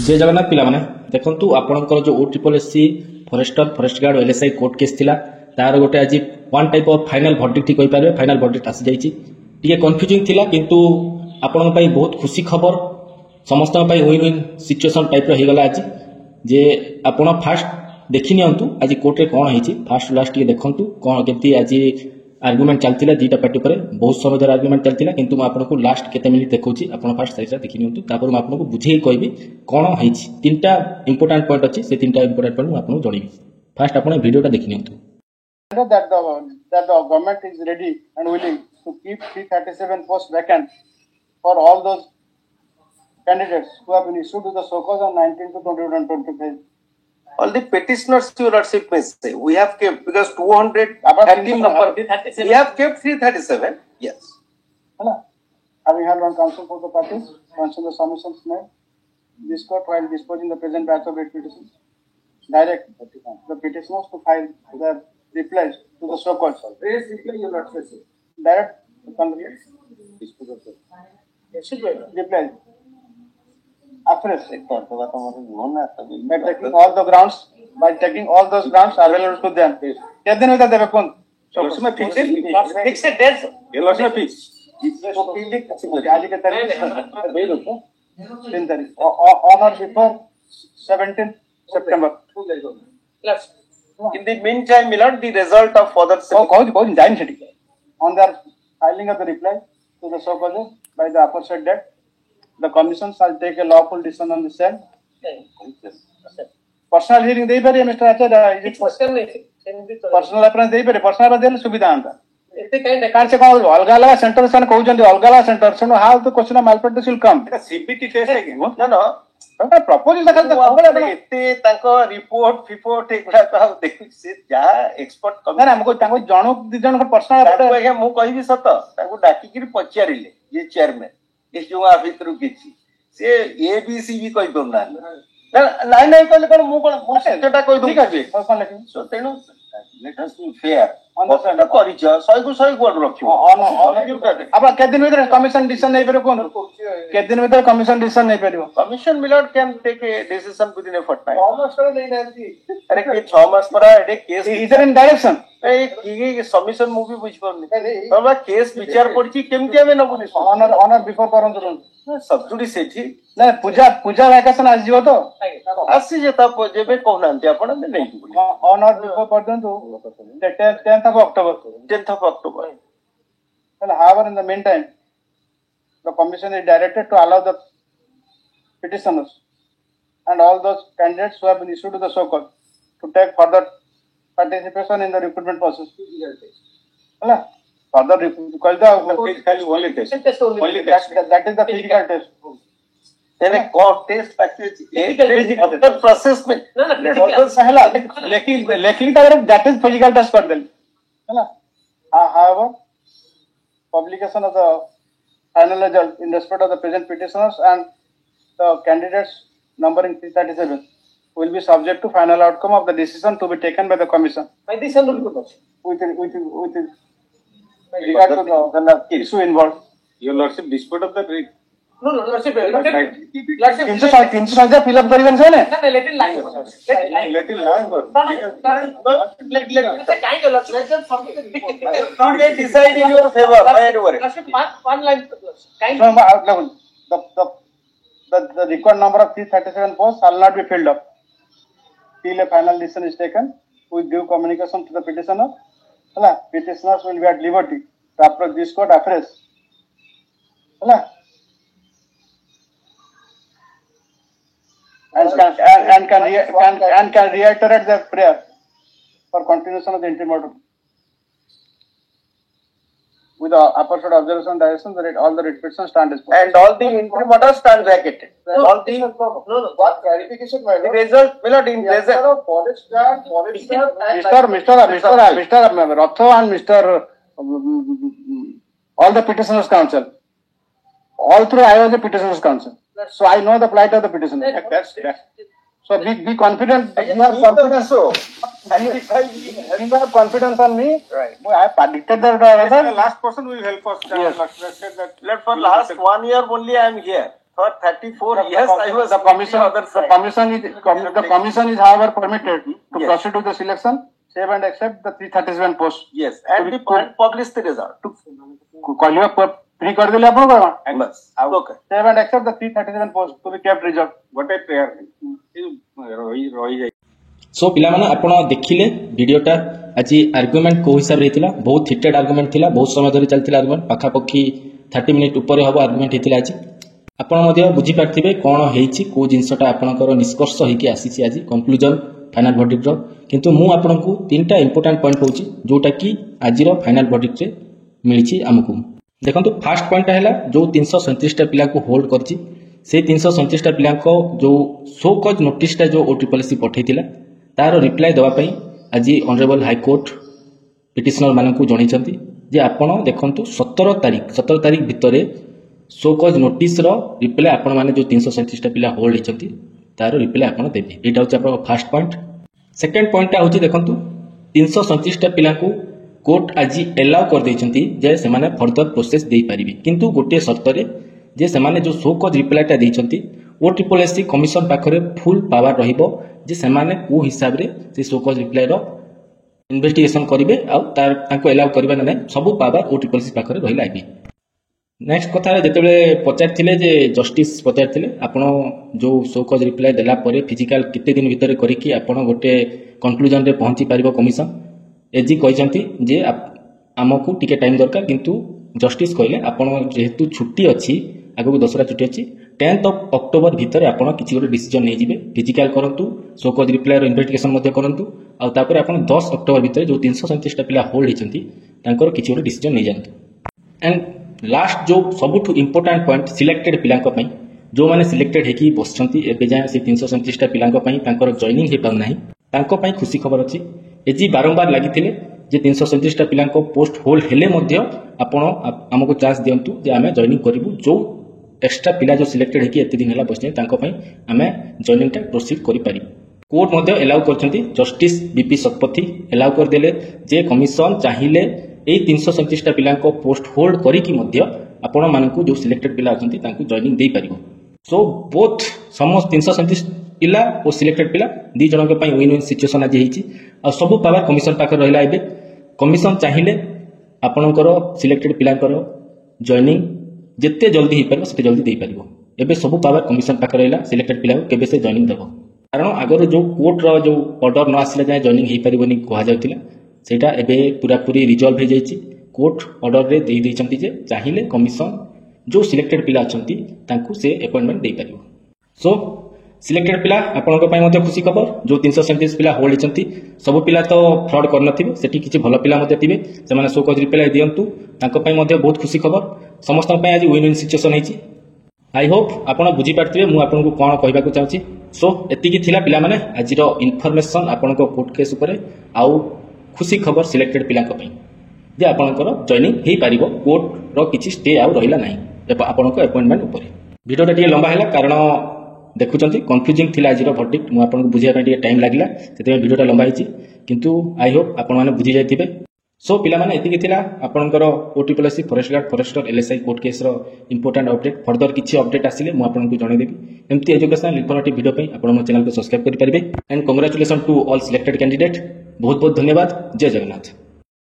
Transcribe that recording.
जय जगन्नाथ पिला माने देखंतु आपनकर जो OSSC forester forest guard LSI court case थिला तार गोटे आज one type of final verdict कहि पारे फाइनल वर्डिक्ट आसी जाईची टिके कंफ्यूजिंग थिला किंतु आपन पई बहुत खुशी खबर समस्त पई विन विन सिचुएशन टाइप रो हेगला आज जे आपण फास्ट देखि नियंतु आज कोर्ट रे कोन हेची फास्ट लास्ट टिके देखंतु कोन केति आज आर्गुमेंट चलतिला दीटा पार्टी पर बहुत समय धर आर्गुमेंट चलतिला किंतु म आपनको लास्ट केते मिनिट देखौची आपण फास्ट साइडा देखि नियंतु तापर म आपनको बुझेई कहबी कोन हेची तीनटा इंपोर्टेंट पॉइंट अछि से तीनटा इंपोर्टेंट पॉइंट म आपनको जणीबी फास्ट आपण वीडियोटा देखि नियंतु that the government is ready and willing to keep 337 posts vacant for all those candidates who have been issued to the so-called on 19 to 2025. All the petitioners, your lordship may say, we have kept, because 213 number, we have kept 337, yes. Having held on counsel for the parties, consider the submissions made, this court while disposing the present batch of petitions, direct the petitioners to file their replies to the so-called. Raise reply, your lordship. Direct replies. Afresh, by taking all the grounds, by taking all those grounds available to them. कितने दिन में देवे कौन? Fix a date. ये loss में fix. आज के तारीख 3 तारीख on or before 17 September. In the meantime, Milord, the result of further on their filing of the reply to the so-called by the aforesaid date, the commission shall take a lawful decision on the same. Personal hearing देई पारे mister आचार्य personal reference देई पारे personal देले सुविधा आंता एते काहे से कोन अलगा अलगा सेंटर सन कहउजंदी अलगा अलगा सेंटर सन how the question malpractice will come CPT test है ना ना प्रपोजल खाली तो एते ताको रिपोर्ट एकला का देखि से जा एक्सपर्ट कम ना हमको ताको जणो दि जण पर्सनल ताको आगे मु कहिबी सत ताको डाकी कि पचारिले ये चेयरमैन इस जो आफितरु किछि से एबीसी भी कहि दो ना नहीं कहले कोन मु कोन सेटा कहि दो ठीक अछि कोन लेकिन सो तेनु let us be fair on the करिछ 100 को 100 कोड रखियो अब के दिन भीतर कमिशन डिसीजन नै परबो कोन के दिन भीतर कमिशन डिसीजन नै परबो कमिशन मिलर्ड can take a decision within a for time 6 मास पर नहीं रहती अरे के 6 मास पर एडे केस इधर इन डायरेक्शन ए की सबमिशन मूवी बुझ परनी बाबा केस विचार पड़ची केमति हमें न बुझी ऑनर बिफोर करन सब्जुडी सेठी ना पूजा वैकेशन आज जीव तो आसी जेता जेबे कहनांती आपण नै ऑनर बिफोर कर दो 10th of October well however in the meantime the commission is directed to allow the petitioners and all those candidates who have been issued to the so-called to take further participation in the recruitment process hala further that is the physical test then a court test package after process में लेकिन that is physical test कर देल है ना however publication of the final result in respect of the present petitioners and the candidates numbering 337 will be subject to final outcome of the decision to be taken by the commission by this with regard to the issue involved your lordship dispute of the no lordship तीन सौ fill up करिवन से ने let it lie not get decide in your favor one line the required number of 337 posts shall not be filled up till a final decision is taken with due communication to the petitioner hala petitioners will be at liberty to approach this court afresh hala and can reiterate their prayer for continuation of the interim order with the aforesaid observation direction that all the writ petitions stand as and all the interim orders stand vacated all the what clarification my the result will not in result of forest Mr. Ratho and Mr. all the petitioners council all through I was the petitioners council so I know the plight of the petitioner so be confident you are confident so you have confidence on me right I have predicted that the last person will help us yes. Let for last 1 year only I am here For 34 years, I was the commission. other The side. commission is however permitted to Yes. proceed with the selection, save and accept the 337 post. Yes, and publish the result. कहलिए free कर देले आपण को Bas. Okay. save and accept the 337 post to be kept reserved. ଗୋଟେ prayer ରହିଯାଇ सो पिला माने आपण देखिले वीडियोटा आज आर्गुमेंट को हिसाब रे थिला बहुत हिटेड आर्गुमेंट थिला बहुत समय धरि चलथिला आर्गुमेंट पाखा पखी 30 मिनिट ऊपर हबो आर्गुमेंट हेतिला आज आपण मध्ये बुझी पारथिबे कोन हेछि को जिंसटा आपणकर निष्कर्ष हेकि आसीछि आज कंक्लूजन फाइनल वर्डिक्ट रो किंतु मु आपणकू तीनटा इंपोर्टेंट पॉइंट कहूछि जोटा कि आजिरो फाइनल वर्डिक्ट रे मिलिछि हमकू देखंतु फर्स्ट पॉइंट हैला जो 337 टा पिला को होल्ड करछि से 337 टा पिला को जो सो कज नोटिस टा जो ओटीपीसी पठैतिला तार रिप्लाई दवा पई आज ऑनरेबल हाई कोर्ट पिटिशनर मानकू जणैछंती जे आपण देखंतु 17 तारिख भितरे सो कज नोटिस रो रिप्लाई आपण माने जो 337 टा पिला होल्ड हिचंती तार रिप्लाई आपण देबे एटा होछ आपन फर्स्ट पॉइंट सेकंड पॉइंट टा होछि देखंतु 337 टा पिला को कोर्ट आज एलाउ कर दैछंती जे से माने फर्दर प्रोसेस देई परिबे किंतु गोटे शर्त रे जे से माने जो सो कज रिप्लाई टा दैछंती ओटीपीसी कमिशन पाखरे फुल पावर रहिबो जे से माने को हिसाब रे से सो कज रिप्लाई रो इन्वेस्टिगेशन करिवे आ तार ताको एलाउ करबा नै सब पावर ओटीपीसी पाखरे रहिला आइबे नेक्स्ट कथा जेतेबेले पचारथिले जे जस्टिस पचारथिले आपण जो सो कज रिप्लाई देला परे फिजिकल किते दिन भीतर करिकि आपण गोटे कंक्लूजन रे पहुंची पारिबो कमिशन एजी कहचंती जे आमको टिके टाइम दरकार किंतु जस्टिस कहले आपण जेहेतु छुट्टी अछि आगो दसरा छुट्टी अछि 10th ऑफ अक्टोबर भीतर आपण किछि गोटे डिसीजन नै जिवे फिजिकल करंतु सो कज रिप्लाई रो इन्वेस्टिगेशन मध्ये करंतु आ तापर आपण 10 अक्टोबर भीतर जो 337 टा पिला होल्ड हिचंती तांकर किछि गोटे डिसीजन नै जानतु एंड लास्ट जो सबुठु इंपोर्टेंट पॉइंट सिलेक्टेड पिला को पई जो माने सिलेक्टेड हेकी बसचंती एबे जाय से 337 टा पिला को पई तांकर जॉइनिंग हे पर नाही तांको पई खुशी खबर अछि एजी बारंबार लागिथिले जे 337 टा पिला को पोस्ट होल्ड हेले मध्ये आपण हमको चांस दियंतु जे आमे जॉइनिंग करिवु जो एक्स्ट्रा पिला जो सिलेक्टेड हेकी एते दिन हला बसने तांको पई आमे जॉइनिंग टा प्रोसीड करि पारि कोर्ट मध्ये एलाउ करचंती जस्टिस बीपी शतपथी एलाउ कर देले जे कमिशन चाहिले ए 337 टा पिला को पोस्ट होल्ड करी कि मध्ये आपण मानकू जो सिलेक्टेड पिला अछंती तांकू जॉइनिंग देई परिबो सो बोथ समस्त 337 पिला और सिलेक्टेड पिला दी जन के पई विन विन सिचुएशन आज हेची आ सब पावर कमिशन पाकर रहला आइबे कमिशन चाहिले आपणकर सिलेक्टेड पिला कर जॉइनिंग जिते जल्दी ही परबो सेते जल्दी देई परिबो एबे सब पावर कमिशन पाकर रहला सिलेक्टेड पिला केबे से जॉइनिंग देबो कारण आगर जो कोर्ट रो जो ऑर्डर न आसिला जाय जॉइनिंग हे परिबोनी कहा जाउतिला सेटा एबे पूरा पूरी रिजॉल्व हे जायछि कोर्ट ऑर्डर रे देई दैछंती जे चाहिले कमिशन जो सिलेक्टेड पिला अछंती तांकू से अपॉइंटमेंट देई परिबो सो सिलेक्टेड पिला आपनक पई मध्ये खुशी खबर जो 337 पिला होल्ड हिचंती सब पिला तो फ्रॉड कर नथिबे सेठी किछि भलो पिला मध्ये थिबे से माने सो कज रिप्लाई दियंतु तांको पई मध्ये बहुत खुशी खबर समस्त पई आज विन विन सिचुएशन हेछि आई होप आपण बुझी पारथिबे मु आपनको कोन कहबा को चाहछि सो एति कि थिला पिला माने आजिरो इन्फॉर्मेशन आपनको कोर्ट केस ऊपर आउ खुशी खबर सिलेक्टेड पिला पई जे आपनकर जॉइनिंग हे पारिबो कोर्ट रो किछि स्टे आउ रहिला नाही आपनको अपॉइंटमेंट ऊपर वीडियोटा टिके लंबा हैला कारण देखुचंती कंफ्यूजिंग थिला आजिरो वर्डिक्ट मु आपनको बुझिया पई टिके टाइम लागिला सेते वीडियोटा लंबा हिची किंतु आई होप आपण माने बुझी जायथिबे सो पिला माने एति कि थिला आपनकर OTPC forest guard forester LSI court case रो इंपोर्टेंट अपडेट फर्दर किछि अपडेट आसिले मु आपनको जणे देबी एमती एजुकेशनल इन्फॉर्मेटिव वीडियो पई आपण मो चैनल को सब्सक्राइब करि परिबे and congratulation to all selected candidate बहुत बहुत धन्यवाद जय जगन्नाथ।